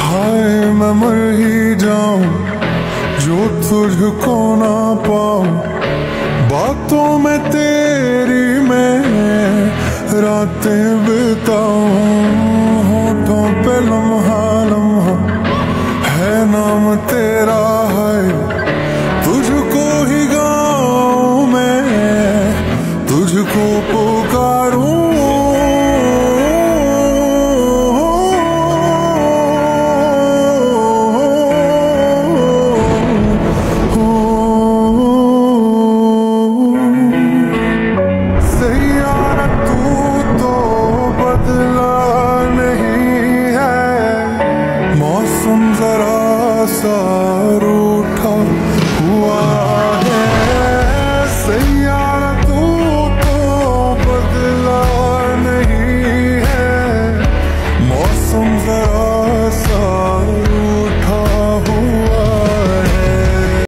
हाय मैं मर ही जाऊं जो तुझको ना पाऊं, बातों में तेरी मैं रातें बिताऊं। होठों पे लम्हा लम्हा है नाम तेरा है, तुझको ही गाऊं मैं, तुझको पुकारूं। मौसम जरा सा